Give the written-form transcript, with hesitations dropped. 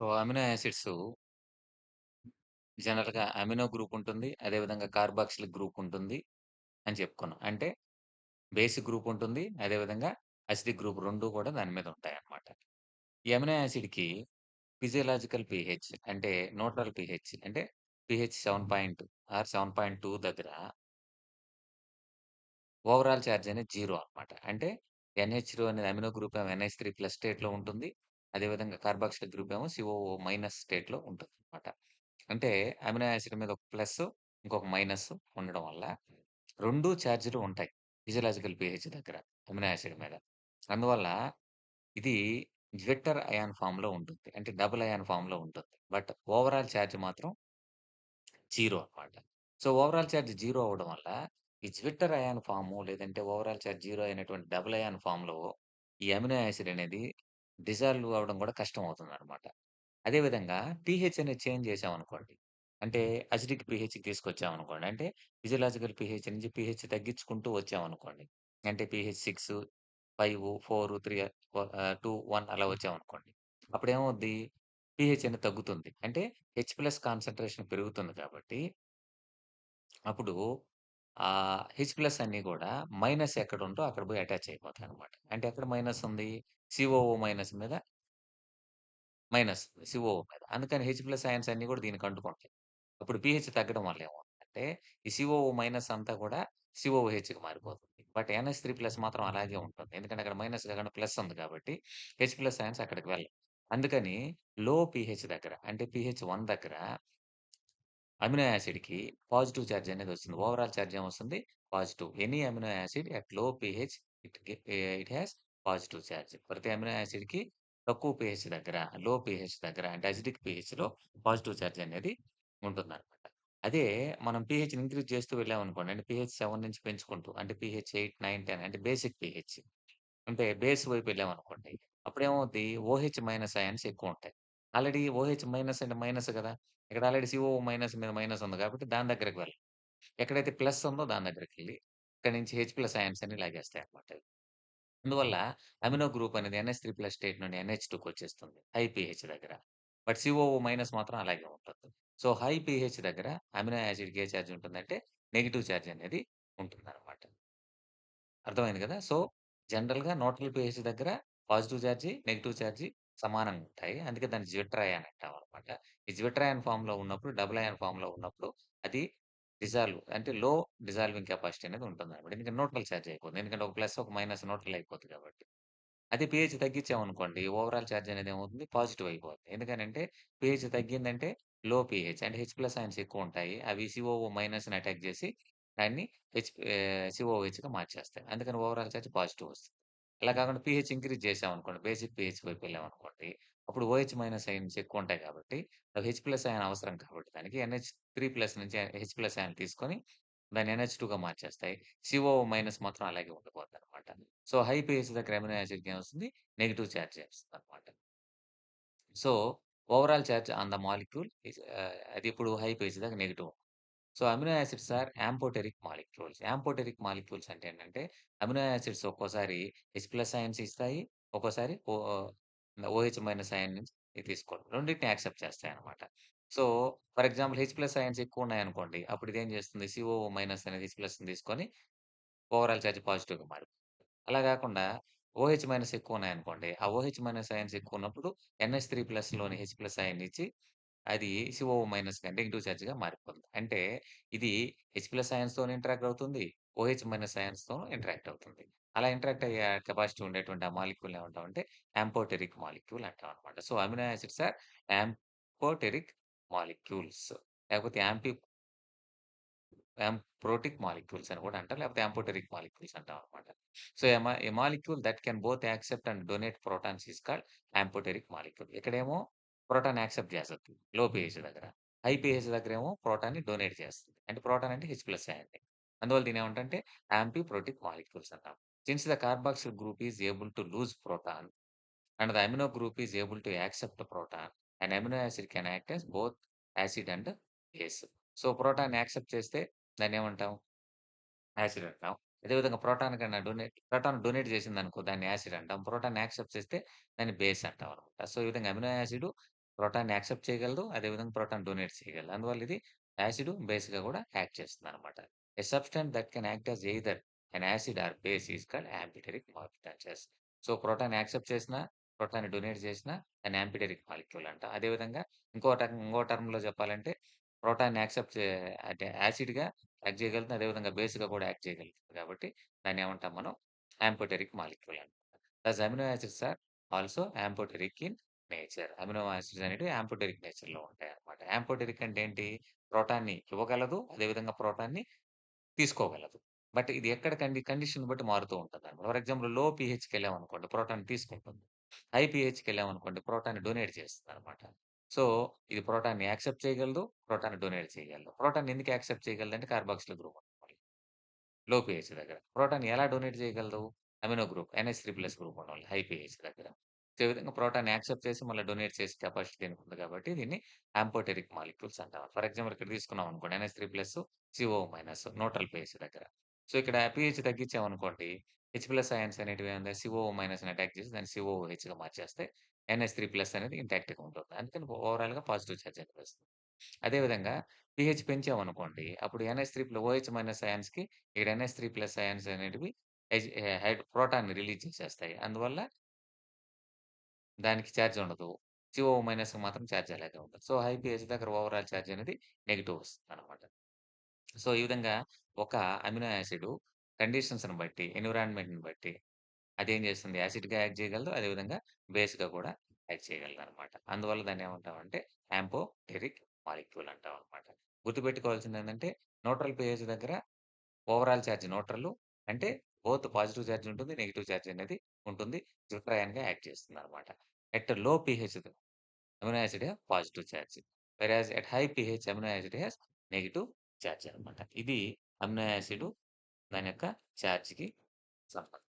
So, amino acids జనరల్‌గా amino group ఉంటుంది. అదేవిధంగా కార్బాక్సిలిక్ గ్రూప్ ఉంటుంది అని చెప్పుకున్నాం. అంటే బేసిక్ గ్రూప్ ఉంటుంది. అదేవిధంగా అసిడిక్ గ్రూప్ 2 కూడా దాని మీద ఉంటాయన్నమాట. ఈ అమినో యాసిడ్‌కి ఫిజియోలాజికల్ పీహెచ్ అంటే న్యూట్రల్ పీహెచ్ అంటే పీహెచ్ 7 ఆర్ 7.2 దగ్గర ఓవరాల్ చార్జ్ అనేది 0 అన్నమాట. అంటే NH2 అనేది అమినో గ్రూప్ ఏమో NH3+ స్టేట్‌లో ఉంటుంది. అదేవిధంగా కార్బాక్సిలిక్ గ్రూప్ ఏమో COO- స్టేట్‌లో ఉంటుందన్నమాట. అంటే అమినో యాసిడ్ మీద ఒక ప్లస్, ఇంకొక మైనస్ ఉండడం వల్ల 2 చార్జ్‌లు ఉంటాయి. ఫిజియోలాజికల్ పీహెచ్ దగ్గర అమినో యాసిడ్ మీద. అందువల్ల ఇది జ్విట్టర్ అయాన్ ఫార్మ్‌లో ఉంటుంది. అంటే డబుల్ అయాన్ ఫార్మ్‌లో ఉంటుంది. బట్ ఓవరాల్ చార్జ్ మాత్రం 0 అన్నమాట. సో, ఓవరాల్ చార్జ్ 0 అవ్వడం వల్ల ఈ జ్విట్టర్ అయాన్ ఫార్ము లేదంటే ఓవరాల్ చార్జ్ 0 అయినటువంటి డబుల్ అయాన్ ఫార్మ్‌లో ఈ అమినో యాసిడ్ అనేది డిసాల్వ్ అవ్వడం కూడా కష్టం అవుతుందన్నమాట. అదే విధంగా పీహెచ్ అనేది చేంజ్ చేశామనుకోండి. అంటే అసిడిక్ పీహెచ్‌కి తీసుకొచ్చామనుకోండి. అంటే ఫిజియోలాజికల్ పీహెచ్ నుంచి పీహెచ్ తగ్గించుకుంటూ వచ్చామనుకోండి. అంటే పీహెచ్ 6, 5, 4, 2, 1 అలా వచ్చామనుకోండి. అప్పుడేమవుద్ది? పీహెచ్ అనేది తగ్గుతుంది. అంటే H+ కాన్సంట్రేషన్ పెరుగుతుంది కాబట్టి, అప్పుడు H+ అన్నీ గూడా మైనస్ ఎక్కడుందో అక్కడ పోయి అటాచ్ అయిపోతాయన్నమాట. అంటే ఎక్కడ మైనస్ ఉంది? COO- మీద మైనస్ సిఓ మీద. అందుకని H+ అయాన్స్ అన్నీ కూడా దీనికి అంటుకుంటాయి. అప్పుడు పీహెచ్ తగ్గడం వల్ల ఏమవుతుందంటే, ఈ సిఓఓ- అంతా కూడా సిఓఓహెచ్‌కి మారిపోతుంది. బట్ NH3+ మాత్రం అలాగే ఉంటుంది. ఎందుకంటే అక్కడ మైనస్ కాకుండా ప్లస్ ఉంది కాబట్టి H+ అయాన్స్ అక్కడికి వెళ్ళవు. అందుకని లో పీహెచ్ దగ్గర అంటే పీహెచ్ 1 దగ్గర అమినో యాసిడ్‌కి పాజిటివ్ చార్జ్ అనేదొస్తుంది. ఓవరాల్ చార్జ్ ఏమొస్తుంది? Positive. Any amino acid at low pH it has positive charge. ప్రతి అమినో యాసిడ్‌కి తక్కువ పీహెచ్ దగ్గర, లో పీహెచ్ దగ్గర అంటే అసిడిక్ పీహెచ్‌లో పాజిటివ్ చార్జ్ అనేది ఉంటుందనమాట. అదే మనం పీహెచ్‌ని ఇంక్రీజ్ చేస్తూ వెళ్ళామనుకోండి. అంటే పీహెచ్ 7 నుంచి పెంచుకుంటూ అంటే పీహెచ్ 8, 9, 10 అంటే బేసిక్ పీహెచ్. అంటే బేస్ వైపు వెళ్ళామనుకోండి. అప్పుడేమవుద్ది? OH- అయాన్స్ ఎక్కువుంటాయి. ఆల్రెడీ OH- అంటే మైనస్ గదా! ఇక్కడ ఆల్రెడీ COO- మీద మైనస్ ఉంది కాబట్టి దాని దగ్గరకి వెళ్ళం. ఎక్కడైతే ప్లస్ ఉందో దాని దగ్గరికెళ్ళి ఇక్కడి నుంచి H+ అయాన్స్ అన్ని లాగేస్తాయన్నమాట అవి. అందువల్ల అమినో గ్రూప్ అనేది NH3+ స్టేట్ నుండి NH2కొచ్చేస్తుంది హై పీహెచ్ దగ్గర. బట్ COO- మాత్రం అలాగే ఉంటుంది. సో, హై పీహెచ్ దగ్గర అమినో యాసిడ్‌కి ఏ చార్జ్ ఉంటుందంటే నెగెటివ్ చార్జ్ అనేది ఉంటుందన్నమాట. అర్థమైంది గదా! సో, జనరల్‌గా న్యూట్రల్ పీహెచ్ దగ్గర పాజిటివ్ చార్జి, నెగెటివ్ చార్జి సమానంగా ఉంటాయి. అందుకే దాన్ని జ్విట్రయాన్ అంటామనమాట. ఈ జ్విట్రయాన్ ఫార్మ్‌లో ఉన్నప్పుడు, డబుల్ అయాన్ ఫార్మ్‌లో ఉన్నప్పుడు అది అంటే లో డిసాల్వింగ్ కెపాసిటీ అనేది ఉంటుందనమాట. ఎందుకంటే న్యూట్రల్ చార్జ్ అయిపోతుంది. ఎందుకంటే ఒక ప్లస్, ఒక మైనస్ న్యూట్రల్ అయిపోద్ది కాబట్టి. అదే పీహెచ్ తగ్గించామనుకోండి, ఓవరాల్ చార్జ్ అనేది ఏమవుతుంది? పాజిటివ్ అయిపోద్ది. ఎందుకనంటే పీహెచ్ తగ్గిందంటే లో పీహెచ్ అంటే H+ అయాన్స్ ఎక్కువుంటాయి. అవి COO- అటాక్ చేసి దాన్ని COOHగా మార్చేస్తాయి. అందుకని ఓవరాల్ చార్జ్ పాజిటివ్ వస్తుంది. అలా కాకుండా పీహెచ్ ఇంక్రీజ్ చేశామనుకోండి, బేసిక్ పీహెచ్ వైపు వెళ్ళామనుకోండి, అప్పుడు OH- అయాన్స్ ఎక్కువుంటాయి కాబట్టి, అవి H+ అయాన్ అవసరం కాబట్టి దానికి NH3+ నుంచి H+ అయాన్ తీసుకొని దాన్ని NH2గా మార్చేస్తాయి. COO- మాత్రం అలాగే ఉండిపోద్దనమాట. సో, హై పీహెచ్ దగ్గర అమినో యాసిడ్‌కి ఏమొస్తుంది? నెగెటివ్ చార్జ్ వస్తుందనమాట. So, overall charge on the molecule అదెప్పుడు హై పీహెచ్ దగ్గర negative. So, amino acids are amphoteric molecules. Amphoteric molecules అంటే ఏంటంటే, అమినో యాసిడ్స్ ఒక్కోసారి H+ అయాన్స్ ఇస్తాయి. ఒక్కోసారి OH- అయాన్ నుంచి తీసుకోవడం. రెండిటిని యాక్సెప్ట్ చేస్తాయన్నమాట. So, for example H+ ions ఎక్కువున్నాయనుకోండి. అప్పుడు ఇదేం చేస్తుంది? COO- అనేది H+ని తీసుకొని ఓవరాల్ చార్జ్ పాజిటివ్‌గా మారిపోతుంది. అలా గాకుండా OH- ఎక్కువున్నాయనుకోండి. ఆ OH- అయాన్స్ ఎక్కువున్నప్పుడు NH3+లోని H+ అయాన్ ఇచ్చి అది COO- నెగెటివ్ చార్జ్‌గా మారిపోతుంది. అంటే ఇది H+ అయాన్స్‌తోని ఇంటరాక్ట్ అవుతుంది. OH- అయాన్స్‌తోను ఇంటరాక్ట్ అవుతుంది. అలా ఇంటరాక్ట్ అయ్యే కెపాసిటీ ఉండేటువంటి ఆ మాలిక్యూల్‌ని ఏమంటామంటే యాంపోటెరిక్ మాలిక్యూల్ అంటామనమాట. So, amino acids are amphoteric molecules. లేకపోతే యాంప్రోటిక్ మాలిక్యూల్స్ అని కూడా అంటారు. లేకపోతే యాంపోటెరిక్ మాలిక్యూల్స్ అంటామనమాట. So, a molecule that can both accept and donate protons is called amphoteric molecule. ఇక్కడేమో ప్రోటాన్ యాక్సెప్ట్ చేస్తది లో పీహెచ్ దగ్గర. హై పీహెచ్ దగ్గరేమో ప్రోటాన్‌ని డొనేట్ చేస్తది. అంటే ప్రోటాన్ అంటే H+ అయానే. అందువల్ల దీన్నేమంటామంటే యాంఫిప్రోటిక్ మాలిక్యూల్స్ అంటాం. Since the carboxyl group is able to lose proton and the amino group is able to accept proton and amino acid can act as both acid and base. So, proton accept చేస్తే దాన్నేమంటాం? Acid అంటాం. అదే విధంగా proton donate చేసిందనుకో దాన్ని acid అంటాం. Proton accept చేస్తే దాన్ని base అంటామనమాట. So, ఈ విధంగా అమినో యాసిడ్, ప్రోటాన్‌ని యాక్సెప్ట్ చేయగలదు. అదేవిధంగా ప్రోటాన్ డొనేట్ చేయగలదు. అందువల్ల ఇది యాసిడ్, బేస్‌గా కూడా యాక్ట్ చేస్తుందనమాట. A substance that can act as either an acid or base is called amphoteric molecules. So, proton accept చేసినా, ప్రోటాన్‌ని డొనేట్ చేసినా దాన్ని యాంఫిడెరిక్ మాలిక్యూల్ అంటాం. అదేవిధంగా ఇంకో టర్మ్‌లో చెప్పాలంటే ప్రోటాన్‌ని యాక్సెప్ట్ చే అంటే యాసిడ్‌గా యాక్ట్ చేయగలుగుతుంది. అదేవిధంగా బేస్‌గా కూడా యాక్ట్ చేయగలుగుతుంది. కాబట్టి దాన్నేమంటాం మనం యాంఫోటెరిక్ మాలిక్యూల్ అంటాం. Thus amino acids are also amphoteric in nature. Amino acids అనేటివి యాంఫోటెరిక్ నేచర్‌లో ఉంటాయన్నమాట. యాంఫోటెరిక్ అంటే ఏంటి? ప్రోటాన్‌ని ఇవ్వగలదు. అదేవిధంగా ప్రోటాన్‌ని తీసుకోగలదు. బట్ ఇది ఎక్కడ కండిషన్ బట్టి మారుతూ ఉంటదన్నమాట. ఫర్ ఎగ్జాంపుల్ లో పీహెచ్‌కెళ్ళామనుకోండి ప్రోటాన్ తీసుకుంటుంది. హై పీహెచ్‌కెళ్ళామనుకోండి ప్రోటాన్‌ని డొనేట్ చేస్తదన్నమాట. సో, ఇది ప్రోటాన్‌ని యాక్సెప్ట్ చేయగలదు. ప్రోటాన్‌ని డొనేట్ చేయగలదు. ప్రోటాన్‌ని ఎందుకు యాక్సెప్ట్ చేయగలదంటే కార్బాక్సిల్ గ్రూప్ ఉన్నవాళ్ళు. లో పీహెచ్ దగ్గర. ప్రోటాన్ ఎలా డొనేట్ చేయగలదు? అమినో గ్రూప్ NH3+ గ్రూప్ ఉన్నోళ్ళు హై పీహెచ్ దగ్గర. సో, ఈ విధంగా ప్రోటాన్‌ని యాక్సెప్ట్ చేసి మళ్ళా డొనేట్ చేసే కెపాసిటీ దీనికుంది కాబట్టి దీన్ని ఆంఫోటెరిక్ మాలిక్యూల్స్ అంటాం. ఫర్ ఎగ్జాంపుల్ ఇక్కడ తీసుకున్నామనుకోండి NH3+ CO- న్యూట్రల్ pH దగ్గర. సో, ఇక్కడ పీహెచ్ తగ్గించామనుకోండి H+ అయాన్స్ అనేటివి ఏముంది COO- అటాక్ చేసి దాన్ని COOHగా మార్చేస్తే NH3+ అనేది ఇంటాక్ట్‌గా ఉంటుంది. అందుకని ఓవరాల్‌గా పాజిటివ్ చార్జ్ అనేది వస్తుంది. అదే విధంగా పీహెచ్ పెంచామనుకోండి. అప్పుడు OH- అయాన్స్‌కి ఇక్కడ NH3+ అయాన్స్ అనేటివి ప్రోటాన్‌ని రిలీజ్ చేసేస్తాయి. అందువల్ల దానికి చార్జ్ ఉండదు. CO- మాత్రం చార్జ్ అలాగే ఉంటది. సో, హై పీహెచ్ దగ్గర ఓవరాల్ చార్జ్ అనేది నెగెటివ్ వస్తుందనమాట. సో, ఈ విధంగా ఒక అమినో యాసిడ్ కండిషన్స్‌ని బట్టి, ఎన్విరాన్మెంట్‌ని బట్టి అదేం చేస్తుంది యాసిడ్‌గా యాక్ట్ చేయగలదు. అదేవిధంగా బేస్‌గా కూడా యాక్ట్ చేయగలదనమాట. అందువల్ల దాన్నేమంటామంటే యాంఫోటెరిక్ మాలిక్యూల్ అంటామనమాట. గుర్తుపెట్టుకోవాల్సిందేంటంటే న్యూట్రల్ pH దగ్గర ఓవరాల్ చార్జ్ న్యూట్రల్ అంటే బోత్ పాజిటివ్ చార్జ్ ఉంటుంది. నెగెటివ్ చార్జ్ అనేది ఉంటుంది. జ్విట్రయాన్‌గా యాక్ట్ చేస్తుందనమాట. At low pH amino acid positive charge. Whereas at high pH amino acid has negative charge అనమాట. ఇది అమినో యాసిడ్ దాని యొక్క చార్జ్‌కి సంబంధం.